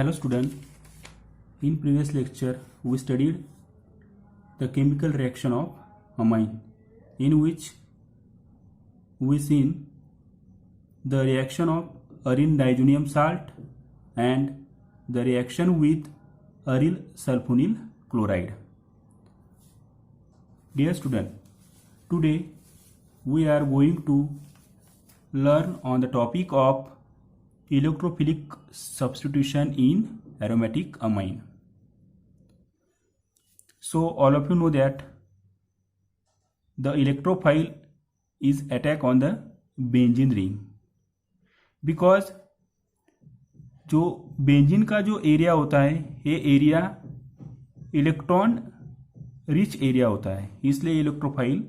Hello student, in previous lecture we studied the chemical reaction of amine in which we seen the reaction of aryl diazonium salt and the reaction with aryl sulfonyl chloride. Dear student, today we are going to learn on the topic of electrophilic substitution in aromatic amine. So all of you know that the electrophile is attack on the benzene ring because जो benzene का जो area होता है ये area electron rich area होता है, इसलिए electrophile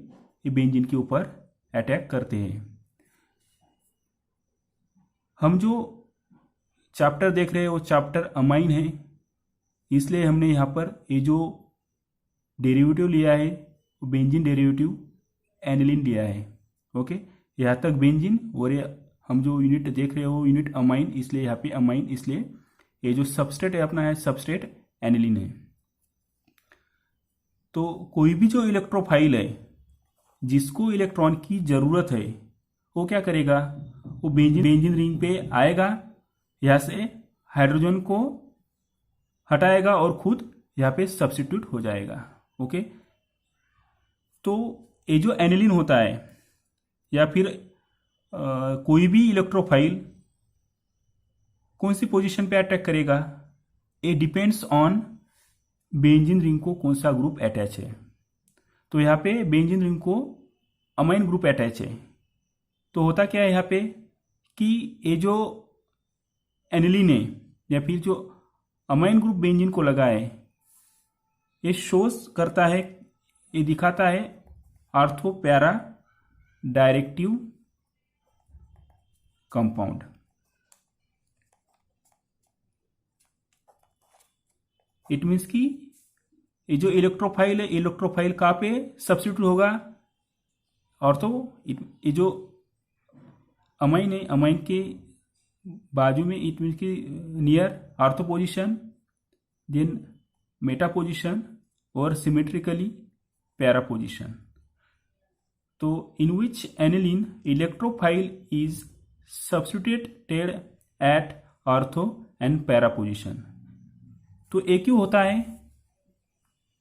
ये बेंजीन के ऊपर अटैक करते हैं. हम जो चैप्टर देख रहे हैं वो चैप्टर अमाइन है, इसलिए हमने यहाँ पर ये जो डेरिवेटिव लिया है वो बेंजीन डेरिवेटिव एनिलीन लिया है. ओके, यहाँ तक बेंजीन और ये हम जो यूनिट देख रहे हो वो यूनिट अमाइन, इसलिए यहाँ पे अमाइन, इसलिए ये जो सबस्ट्रेट है अपना है सबस्ट्रेट एनिलीन है. तो कोई भी जो इलेक्ट्रोफाइल है जिसको इलेक्ट्रॉन की जरूरत है वो क्या करेगा, वो बेंजीन रिंग पे आएगा, यहाँ से हाइड्रोजन को हटाएगा और खुद यहाँ पे सब्स्टिट्यूट हो जाएगा. ओके, तो ये जो एनिलीन होता है या फिर कोई भी इलेक्ट्रोफाइल कौन सी पोजीशन पे अटैक करेगा, ये डिपेंड्स ऑन बेंजीन रिंग को कौन सा ग्रुप अटैच है. तो यहाँ पे बेंजीन रिंग को अमाइन ग्रुप अटैच है, तो होता क्या है यहाँ पे कि ये जो एनिलीन है या फिर जो अमाइन ग्रुप बेंजीन को लगा है ये शोज करता है, ये दिखाता है ortho para directive compound. It means कि ये जो इलेक्ट्रोफाइल है इलेक्ट्रोफाइल कहाँ पे सब्स्टिट्यूट होगा, ऑर्थो, ये जो अमाइन है अमाइन के बाजू में, इट मीन्स की near ortho position, then meta position और सिमेट्रिकली पैरा पोजिशन. तो in which aniline electrophile is substituted at ortho and para position. तो एक क्यों होता है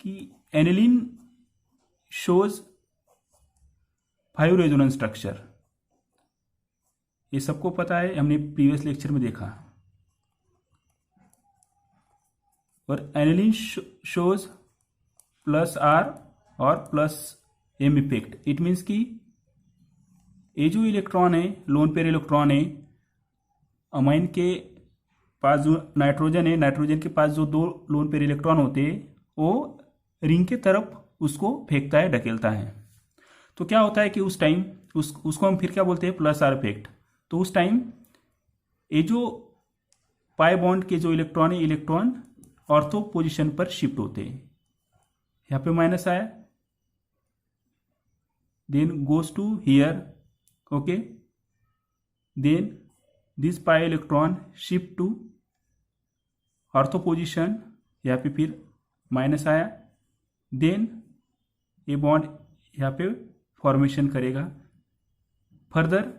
कि एनिलीन शोज 5 रेजोनेंस स्ट्रक्चर, ये सबको पता है, हमने प्रीवियस लेक्चर में देखा. और एनिलीन शोज प्लस आर और plus M effect. It means कि ये जो इलेक्ट्रॉन है लोन पेयर इलेक्ट्रॉन है, अमाइन के पास जो नाइट्रोजन है, नाइट्रोजन के पास जो 2 लोन पेयर इलेक्ट्रॉन होते हैं वो रिंग के तरफ उसको फेंकता है, ढकेलता है. तो क्या होता है कि उस टाइम उसको हम फिर क्या बोलते हैं, प्लस आर इफेक्ट. तो उस टाइम ये जो पाई बॉन्ड के जो इलेक्ट्रॉन है इलेक्ट्रॉन ऑर्थो पोजिशन पर शिफ्ट होते हैं. यहाँ पे माइनस आया, then goes to here. Okay, then this pi electron shift to ortho position, यहाँ पे फिर माइनस आया, देन ये बॉन्ड यहाँ पे फॉर्मेशन करेगा. फर्दर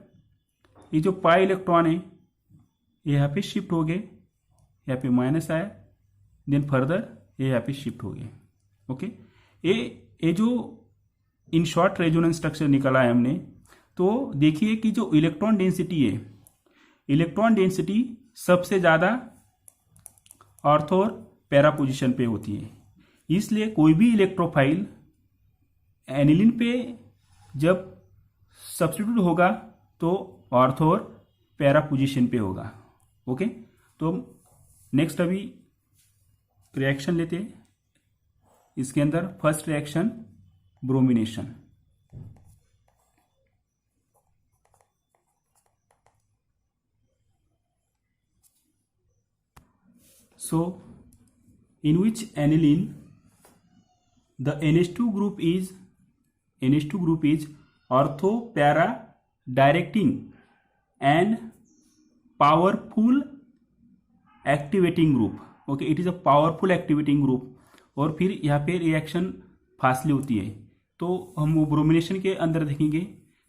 ये जो पाई इलेक्ट्रॉन है ये यहाँ पे शिफ्ट हो गए, यहाँ पे माइनस आया, देन फर्दर ये यहाँ पे शिफ्ट हो गए. ओके, ये जो इन शॉर्ट रेजोनेंस स्ट्रक्चर निकाला है हमने, तो देखिए कि जो इलेक्ट्रॉन डेंसिटी है, इलेक्ट्रॉन डेंसिटी सबसे ज्यादा ऑर्थो और पैरा पोजिशन पे होती है. इसलिए कोई भी इलेक्ट्रोफाइल एनिलीन पे जब सब्स्टिट्यूट होगा तो ऑर्थो और पैरा पोजिशन पे होगा. ओके, तो नेक्स्ट अभी रिएक्शन लेते हैं. इसके अंदर first reaction bromination. So in which aniline the NH2 group is ortho para directing and powerful activating group, okay, it is a powerful activating group. और फिर यहाँ पे रिएक्शन फास्टली होती है। तो हम वो ब्रोमिनेशन के अंदर देखेंगे।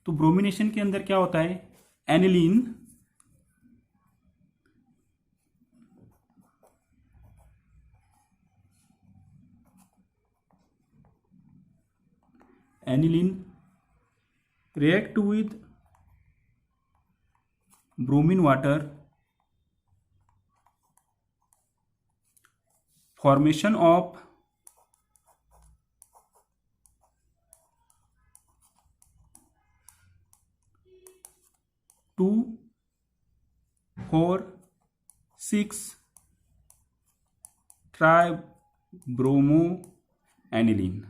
तो ब्रोमिनेशन के अंदर क्या होता है, aniline react with bromine water, formation of two four six tribromo aniline.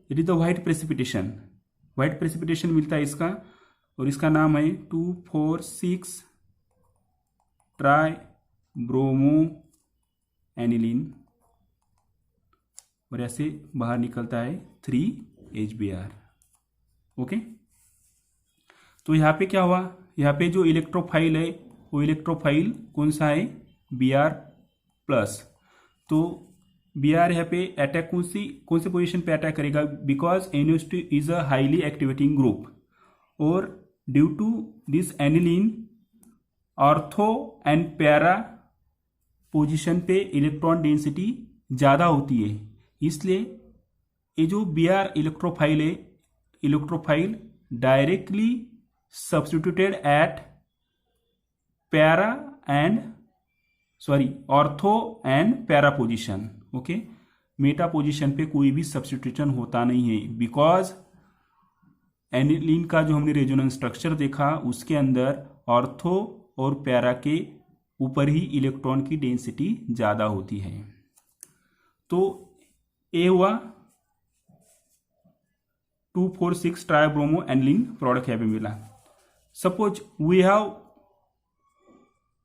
It is the white precipitation, white precipitation मिलता है इसका, और इसका नाम है 2,4,6 ट्राइब्रोमो एनिलीन। और ऐसे बाहर निकलता है 3HBr। ओके, तो यहाँ पे क्या हुआ, यहाँ पे जो इलेक्ट्रोफाइल है वो इलेक्ट्रोफाइल कौन सा है, Br+। तो Br यहाँ पे अटैक कौन से पोजीशन पे अटैक करेगा, because NH2 is a highly activating group, और due to this aniline ortho and para position पे इलेक्ट्रॉन डेंसिटी ज़्यादा होती है, इसलिए ये जो Br इलेक्ट्रोफाइल है, electrophile directly substituted at para and ortho and para position. Okay, meta position पे कोई भी सब्स्टिट्यूशन होता नहीं है, बिकॉज एनिलीन का जो हमने रेजोनेंस स्ट्रक्चर देखा उसके अंदर ऑर्थो और पैरा के ऊपर ही इलेक्ट्रॉन की डेंसिटी ज़्यादा होती है। तो ए हुआ 2,4,6 ट्राइब्रोमो एनिलीन प्रोडक्ट यहाँ पे मिला। Suppose we have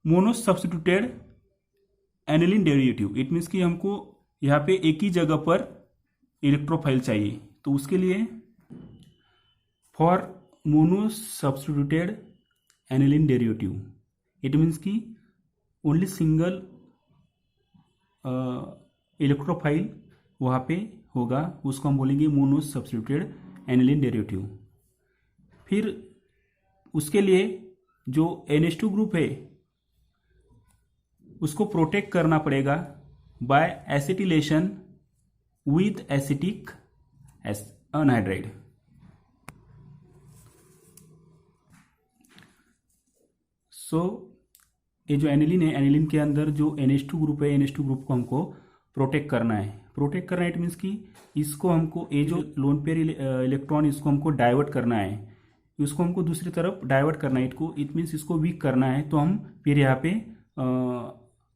mono substituted aniline derivative, it means कि हमको यहाँ पे एक ही जगह पर इलेक्ट्रोफाइल चाहिए, तो उसके लिए for mono substituted aniline derivative it means कि ओनली सिंगल इलेक्ट्रोफाइल वहाँ पे होगा, उसको हम बोलेंगे मोनो सब्स्टिट्यूटेड एनिलीन डेरिवेटिव। फिर उसके लिए जो NH2 ग्रुप है उसको प्रोटेक्ट करना पड़ेगा by acetylation with acetic anhydride. So ये जो एनिलीन है, एनिलीन के अंदर जो NH2 ग्रुप है, NH2 ग्रुप को हमको प्रोटेक्ट करना है। प्रोटेक्ट करना है इट मीन्स कि इसको हमको ये जो लोन पेयर इलेक्ट्रॉन इसको हमको डाइवर्ट करना है, इसको हमको दूसरी तरफ डाइवर्ट करना है, इट मीन्स इसको वीक करना है। तो हम फिर यहाँ पे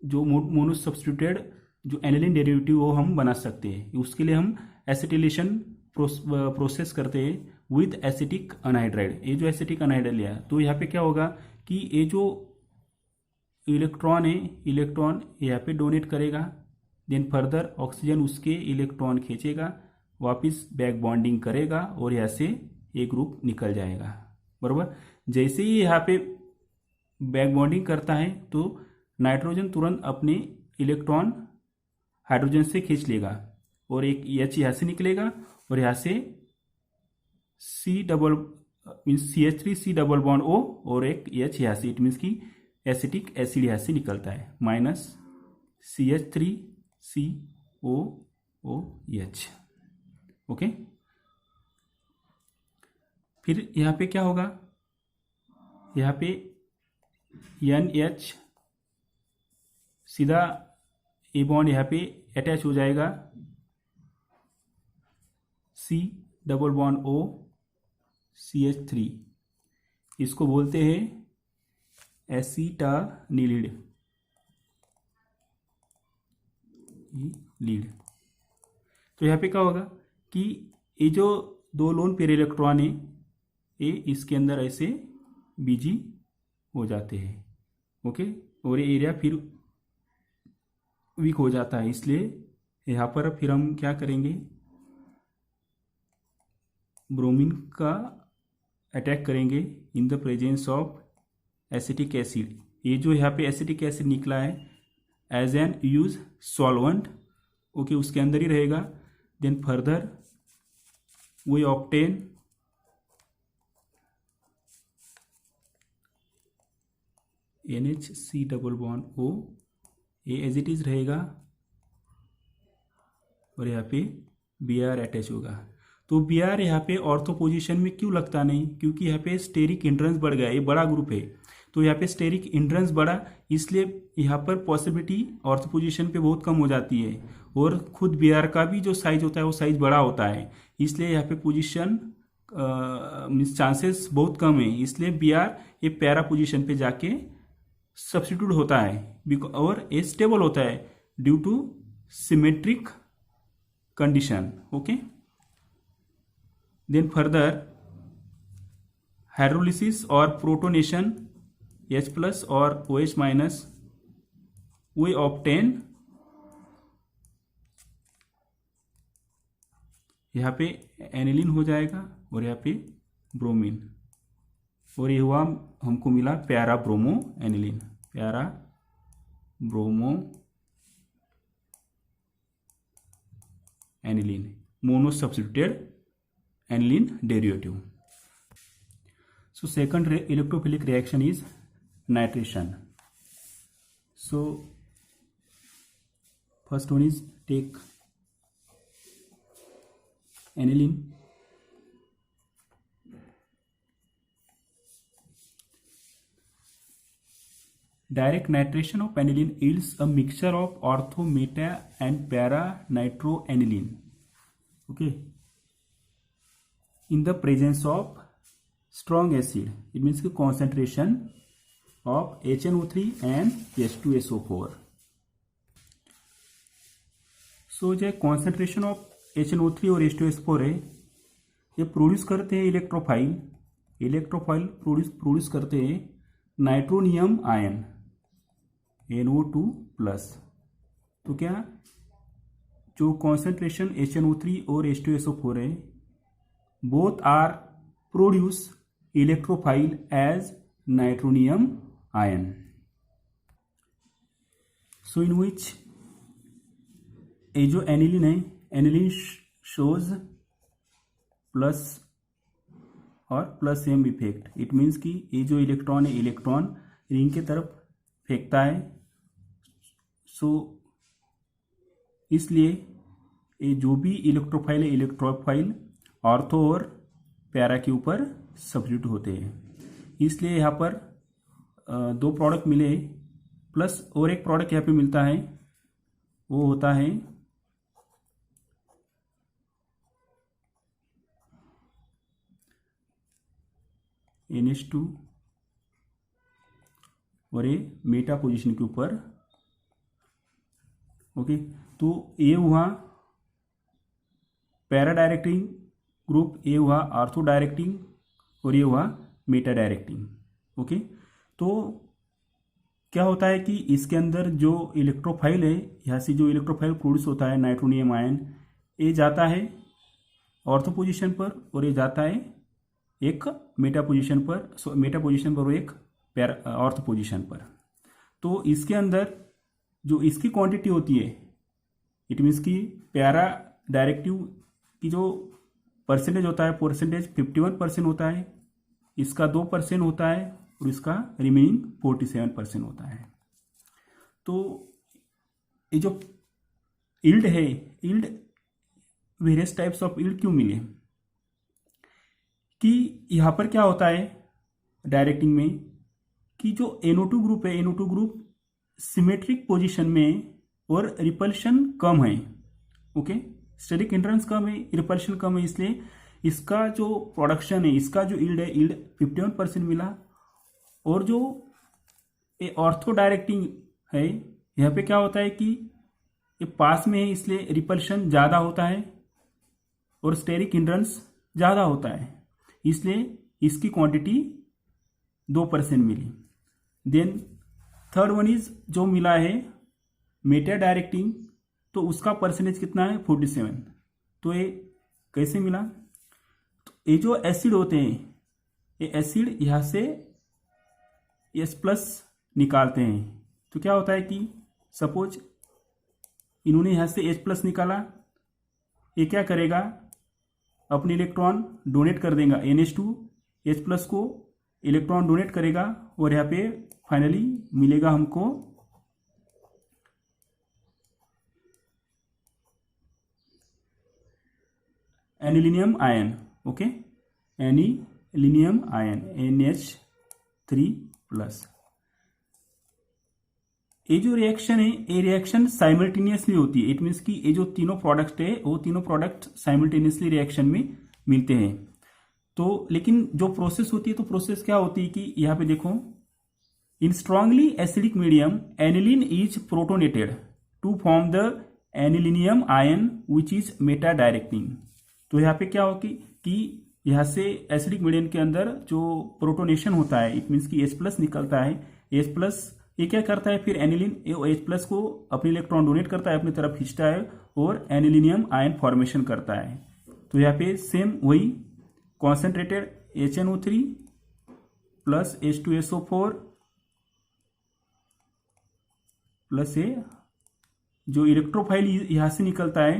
जो मोनो सब्स्टिट्यूटेड जो एनिलीन डेरिवेटिव वो हम बना सकते हैं। उसके लिए हम एसिटिलेशन प्रोसेस करते हैं विद एसिटिक अनहाइड्राइड। ये जो एसिटिक अनहाइड्राइड लिया तो यहाँ पे क्या होगा कि ये जो इलेक्ट्रॉन है, इलेक्ट्रॉन यहाँ पे डोनेट करेगा, देन फर्दर ऑक्सीजन उसके इलेक्ट्रॉन खींचेगा, वापस बैक बॉन्डिंग करेगा और यहाँ से ये ग्रुप निकल जाएगा। बराबर, जैसे ही यहाँ पे बैक बॉन्डिंग करता है तो नाइट्रोजन तुरंत अपने इलेक्ट्रॉन हाइड्रोजन से खींच लेगा और एक H यहाँ से निकलेगा और यहाँ से CH3 डबल बॉन्ड O और एक H यहाँ से, इट मीन्स की एसिटिक एसिड यहाँ से निकलता है, माइनस CH3COOH। ओके, फिर यहाँ पे क्या होगा, यहाँ पे NH सीधा ए बॉन्ड यहाँ पे अटैच हो जाएगा C double bond O CH3, इसको बोलते हैं एसिटानिलीड लीड। तो यहाँ पे क्या होगा कि ये जो दो लोन पेयर इलेक्ट्रॉन है ये इसके अंदर ऐसे बिजी हो जाते हैं। ओके, और ये एरिया फिर वीक हो जाता है, इसलिए यहाँ पर फिर हम क्या करेंगे, ब्रोमीन का अटैक करेंगे in the presence of acetic acid. ये जो यहाँ पे एसिटिक एसिड निकला है as an use solvent, okay, उसके अंदर ही रहेगा। Then further we obtain NH double bond O, ये एज इट इज रहेगा और यहाँ पे Br अटैच होगा। तो Br यहाँ पे ऑर्थो पोजीशन में क्यों लगता नहीं, क्योंकि यहाँ पे स्टेरिक हिंड्रेंस बढ़ गया, ये बड़ा ग्रुप है, तो यहाँ पे स्टेरिक हिंड्रेंस बढ़ा, इसलिए यहाँ पर पॉसिबिलिटी ऑर्थो पोजीशन पे बहुत कम हो जाती है। और खुद Br का भी जो साइज होता है वो साइज बड़ा होता है, इसलिए यहाँ पे पोजीशन मीन्स चांसेस बहुत कम है, इसलिए Br ये पैरा पोजीशन पे जाके सब्स्टिट्यूट होता है और ये स्टेबल होता है due to symmetric condition, okay. Then further hydrolysis और प्रोटोनेशन H+ और OH- we ऑब्टेन, यहाँ पे एनिलीन हो जाएगा और यहाँ पे ब्रोमीन, और ये हुआ हमको मिला प्यारा ब्रोमो एनिलीन, प्यारा bromo aniline, mono substituted aniline derivative. So second electrophilic reaction is nitration. So first one is take aniline, direct nitration of aniline yields a mixture of ortho, meta and para nitroaniline, okay, in the presence of strong acid. It means the concentration of HNO3 and H2SO4. So जो concentration of HNO3 और H2SO4 है, ये produce करते हैं electrophile produce करते हैं nitronium ion NO2+। तो क्या जो कॉन्सेंट्रेशन HNO3 और H2SO4 है, both are produce electrophile as nitronium ion. So in which ये जो एनिलीन है, एनिलीन शोज प्लस और plus M effect. It means कि ये जो इलेक्ट्रॉन है, इलेक्ट्रॉन रिंग के तरफ फेंकता है। सो इसलिए ये जो भी इलेक्ट्रोफाइल है, इलेक्ट्रोफाइल ऑर्थो और पैरा के ऊपर सब्स्टिट्यूट होते हैं। इसलिए यहाँ पर दो प्रोडक्ट मिले, प्लस और एक प्रोडक्ट यहाँ पे मिलता है, वो होता है NH2 और ये मेटा पोजीशन के ऊपर, ओके। तो ये हुआ पैरा डायरेक्टिंग ग्रुप, ये हुआ आर्थो डायरेक्टिंग और ये हुआ मेटा डायरेक्टिंग, ओके। तो क्या होता है कि इसके अंदर जो इलेक्ट्रोफाइल है, यहाँ से जो इलेक्ट्रोफाइल प्रोड्यूस होता है नाइट्रोनियम आयन, ये जाता है ऑर्थो पोजीशन पर और ये जाता है एक मेटा पोजीशन पर और एक ऑर्थो पोजीशन पर। तो इसके अंदर जो इसकी क्वांटिटी होती है, इट मीन्स कि पैरा डायरेक्टिव की जो परसेंटेज होता है, परसेंटेज 51% होता है, इसका 2% होता है और इसका रिमेनिंग 47% होता है। तो ये जो यील्ड है, yield various types of yield क्यों मिले, कि यहाँ पर क्या होता है डायरेक्टिंग में कि जो NO2 ग्रुप है, NO2 ग्रुप सिमेट्रिक पोजीशन में और रिपल्शन कम है, ओके। स्टेरिक हिंड्रेंस कम है, रिपल्शन कम है, इसलिए इसका जो प्रोडक्शन है, इसका जो यील्ड है, यील्ड 51% मिला। और जो ये ऑर्थो डायरेक्टिंग है, यहाँ पे क्या होता है कि ये पास में है, इसलिए रिपल्शन ज़्यादा होता है और स्टेरिक हिंड्रेंस ज़्यादा होता है, इसलिए इसकी क्वांटिटी 2% मिली। देन थर्ड वन इज जो मिला है मेटा डायरेक्टिंग, तो उसका परसेंटेज कितना है 47। तो ये कैसे मिला, तो ये जो एसिड होते हैं, ये एसिड यहाँ से H+ निकालते हैं, तो क्या होता है कि सपोज इन्होंने यहाँ से H+ निकाला, ये क्या करेगा, अपने इलेक्ट्रॉन डोनेट कर देगा, NH2 H+ को इलेक्ट्रॉन डोनेट करेगा और यहाँ पे फाइनली मिलेगा हमको anilinium ion. Okay, anilinium ion NH3+। ये जो रिएक्शन है, ये रिएक्शन साइमल्टेनियसली होती है। इट मीन्स कि ये जो तीनों प्रोडक्ट है वो तीनों प्रोडक्ट साइमल्टेनियसली रिएक्शन में मिलते हैं। तो लेकिन जो प्रोसेस होती है, तो प्रोसेस क्या होती है कि यहाँ पे देखो, in strongly acidic medium aniline is protonated to form the anilinium ion which is meta directing. तो यहाँ पे क्या होगी कि यहाँ से एसिडिक मीडियम के अंदर जो प्रोटोनेशन होता है, इट मीन्स कि H+ निकलता है। H+ ये क्या करता है, फिर एनिलीन H+ को अपने इलेक्ट्रॉन डोनेट करता है, अपनी तरफ खींचता है और एनिलिनियम आयन फॉर्मेशन करता है। तो यहाँ पे सेम वही concentrated HNO3 plus H2SO4 plus ये जो इलेक्ट्रोफाइल यहाँ से निकलता है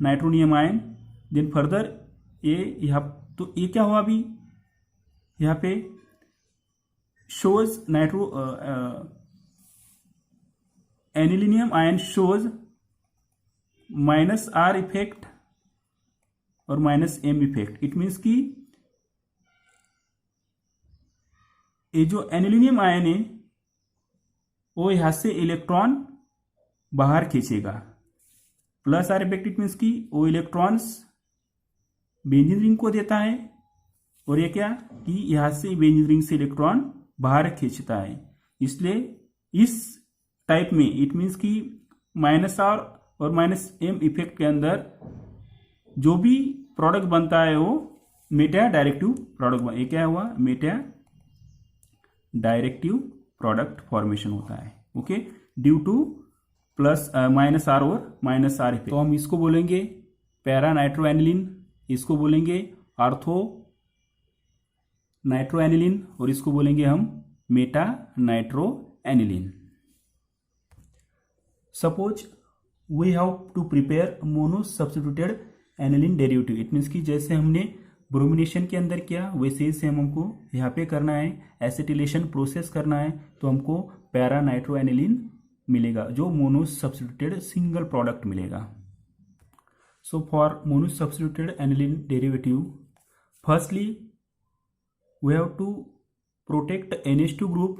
नाइट्रोनियम आयन, देन फर्दर ये यहाँ, तो ये क्या हुआ अभी यहाँ पे shows anilinium ion shows -R effect और -M इफेक्ट। इट मीन्स कि ये जो एनिलिनियम आयन है वो यहां से इलेक्ट्रॉन बाहर खींचेगा, +R इफेक्ट। इट मीन्स कि वो इलेक्ट्रॉन्स बेंजीन रिंग को देता है और ये क्या कि यहां से बेंजीन रिंग से इलेक्ट्रॉन बाहर खींचता है। इसलिए इस टाइप में इट मीन्स कि -R और -M इफेक्ट के अंदर जो भी प्रोडक्ट बनता है वो मेटा डायरेक्टिव प्रोडक्ट, ये क्या हुआ, मेटा डायरेक्टिव प्रोडक्ट फॉर्मेशन होता है। ओके, ड्यू टू -R और -R इफेक्ट। तो हम इसको बोलेंगे पैरा नाइट्रोएनिलीन, इसको बोलेंगे आर्थो नाइट्रोएनिलीन और इसको बोलेंगे हम meta nitroaniline. Suppose we have to prepare mono substituted aniline derivative. It means कि जैसे हमने ब्रोमिनेशन के अंदर किया वैसे ही सेम हमको यहाँ पे करना है, एसिटिलेशन प्रोसेस करना है, तो हमको पैरा नाइट्रोएनिलीन मिलेगा जो मोनो सब्स्टिट्यूटेड सिंगल प्रोडक्ट मिलेगा। So for mono substituted aniline derivative, firstly we have to protect NH2 group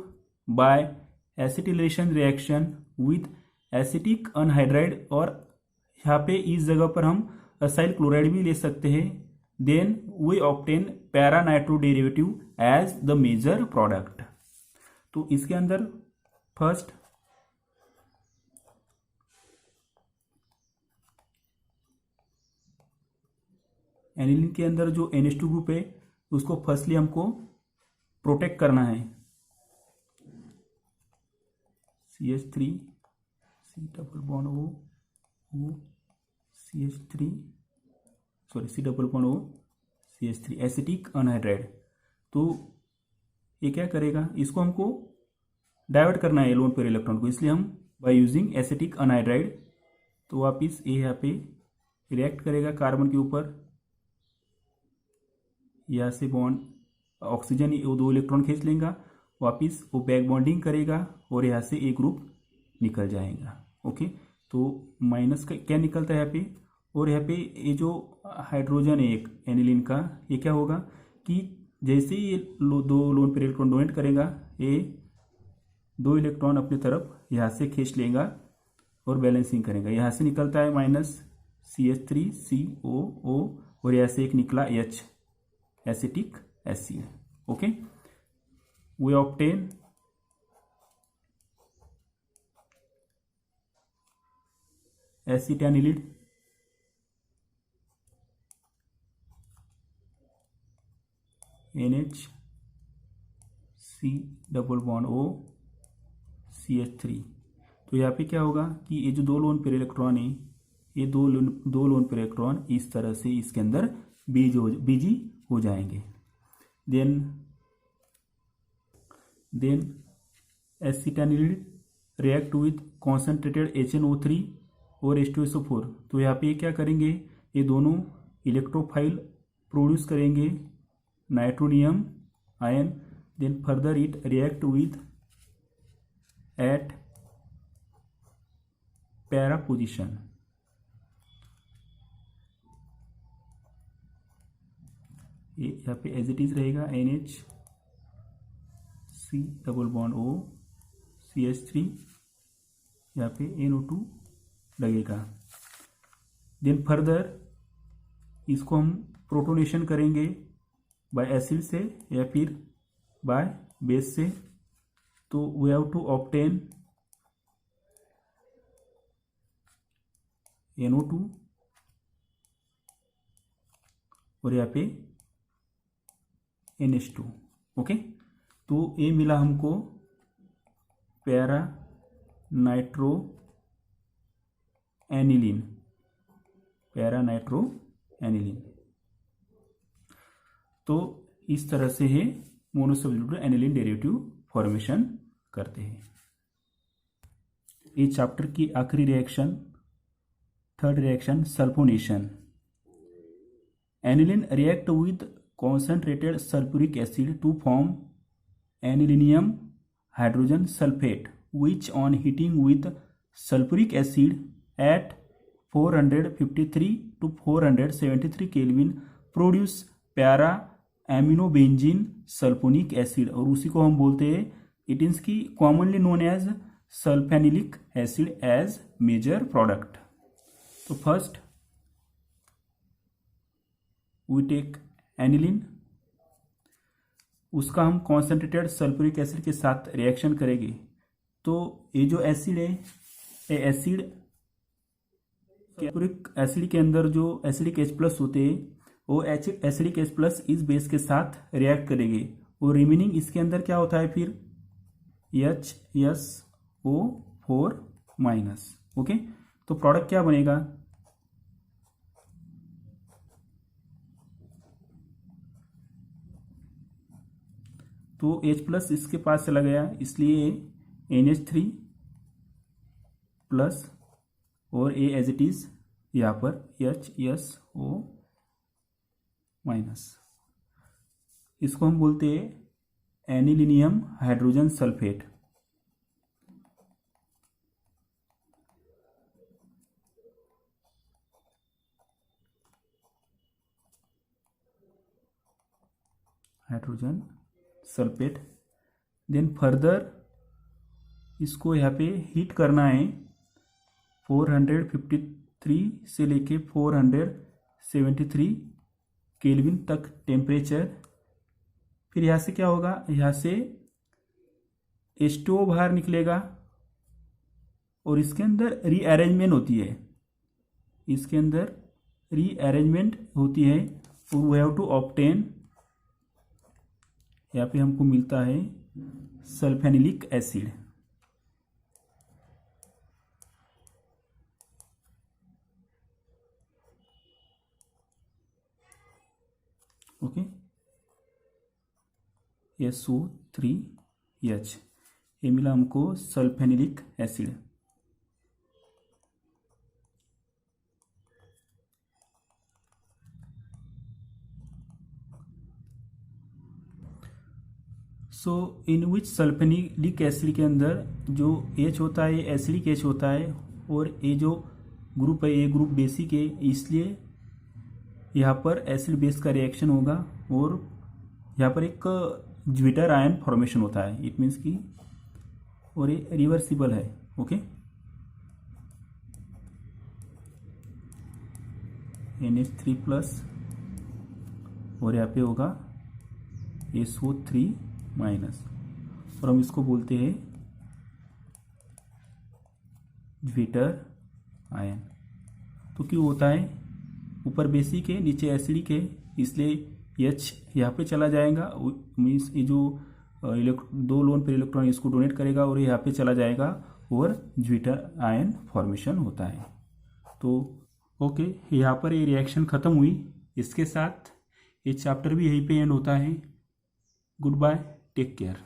by acetylation reaction with acetic anhydride, और यहाँ पे इस जगह पर हम असाइल क्लोराइड भी ले सकते हैं। Then we obtain para nitro derivative as the major product. तो इसके अंदर फर्स्ट एनिलीन के अंदर जो NH2 ग्रुप है उसको फर्स्टली हमको प्रोटेक्ट करना है। CH3 C double bond O CH3 sorry C double bond O CH3 acetic anhydride. तो ये क्या करेगा, इसको हमको डाइवर्ट करना है लोन पेयर इलेक्ट्रॉन को, इसलिए हम बाय यूजिंग एसिटिक अनहाइड्राइड, तो वापिस ये यहाँ पे रिएक्ट करेगा कार्बन के ऊपर, यहाँ से बॉन्ड ऑक्सीजन वो 2 इलेक्ट्रॉन खींच लेगा, वापिस वो बैक बॉन्डिंग करेगा और यहाँ से एक ग्रुप निकल जाएगा। ओके, तो माइनस का क्या निकलता है यहाँ पे, और यहाँ पे ये जो हाइड्रोजन है एक एनिलीन का, ये क्या होगा कि जैसे ही ये 2 लोन पेयर इलेक्ट्रॉन डोनेट करेगा, ये 2 इलेक्ट्रॉन अपनी तरफ यहाँ से खींच लेगा और बैलेंसिंग करेगा। यहाँ से निकलता है -CH3COO और यहाँ से एक निकला H acetic HCl। Okay, we obtain acetanilide NH C double bond O CH3। तो यहाँ पे क्या होगा कि ये जो 2 लोन पेयर इलेक्ट्रॉन है, ये दो लोन पेयर इलेक्ट्रॉन इस तरह से इसके अंदर बिजी हो जाएंगे। Then acetanilide react with concentrated HNO3 और H2SO4, तो यहाँ पे क्या करेंगे, ये दोनों इलेक्ट्रोफाइल प्रोड्यूस करेंगे nitronium ion, then further it react with at para position, ये यहाँ पे एज इट इज रहेगा NHC double bond O CH3, यहाँ पे NO2 लगेगा। देन फर्दर इसको हम प्रोटोनेशन करेंगे बाय एसिड से या फिर बाय बेस से, तो we have to obtain NO2 और यहाँ पे NH2। ओके, तो ये मिला हमको para nitro aniline, para nitro aniline. तो इस तरह से है मोनोसब्स्टिट्यूटेड एनिलीन डेरिवेटिव फॉर्मेशन करते हैं। इस चैप्टर की आखिरी reaction, third reaction, sulphonation. Aniline react with concentrated sulfuric acid to form anilinium hydrogen sulfate, which on heating with sulfuric acid at 453 to 473 Kelvin produce para aminobenzene sulfonic acid, और उसी को हम बोलते हैं, इट इज की commonly known as sulphanilic acid as major product. तो first we take aniline, उसका हम कॉन्सेंट्रेटेड सल्फ्यूरिक एसिड के साथ रिएक्शन करेंगे। तो ये जो एसिड है, ये एसिड सल्फ्यूरिक एसिड के अंदर जो एसिडिक H+ होते हैं, वो एसिडिक H+ इस बेस के साथ रिएक्ट करेंगे, और रिमेनिंग इसके अंदर क्या होता है फिर HSO4-। ओके, तो प्रोडक्ट क्या बनेगा, तो H+ इसके पास चला गया, इसलिए NH3+ और A एज इट इज यहाँ पर HSO-। इसको हम बोलते हैं anilinium hydrogen sulphate. Hydrogen sulphate. Then further इसको यहाँ पे हीट करना है 453 से लेके 473 केल्विन तक टेम्परेचर। फिर यहाँ से क्या होगा, यहाँ से H2O बाहर निकलेगा और इसके अंदर रीअरेंजमेंट होती है, इसके अंदर रीअरेंजमेंट होती है, और वी हैव टू ऑब्टेन, यहाँ पे हमको मिलता है सल्फेनिलिक एसिड। ओके, SO3H, ये मिला हमको सल्फेनिलिक acid. So in which सल्फेनिलिक acid के अंदर जो H होता है एसिडिक H होता है, और ये जो ग्रुप है ये ग्रुप बेसिक है, इसलिए यहाँ पर एसिड बेस का रिएक्शन होगा और यहाँ पर एक ज्विटर आयन फॉर्मेशन होता है, इट मीन्स कि, और ये रिवर्सिबल है। ओके, NH3+ और यहाँ पे होगा SO3-, और हम इसको बोलते हैं ज्विटर आयन। तो क्यों होता है, ऊपर बेसिक है नीचे एसिडिक है, इसलिए H यहाँ पे चला जाएगा, मीन्स ये जो 2 लोन पेयर इलेक्ट्रॉन इसको डोनेट करेगा और यहाँ पे चला जाएगा और ज्विटर आयन फॉर्मेशन होता है। तो ओके, यहाँ पर ये रिएक्शन ख़त्म हुई, इसके साथ ये चैप्टर भी यहीं पे एंड होता है। Goodbye, take care.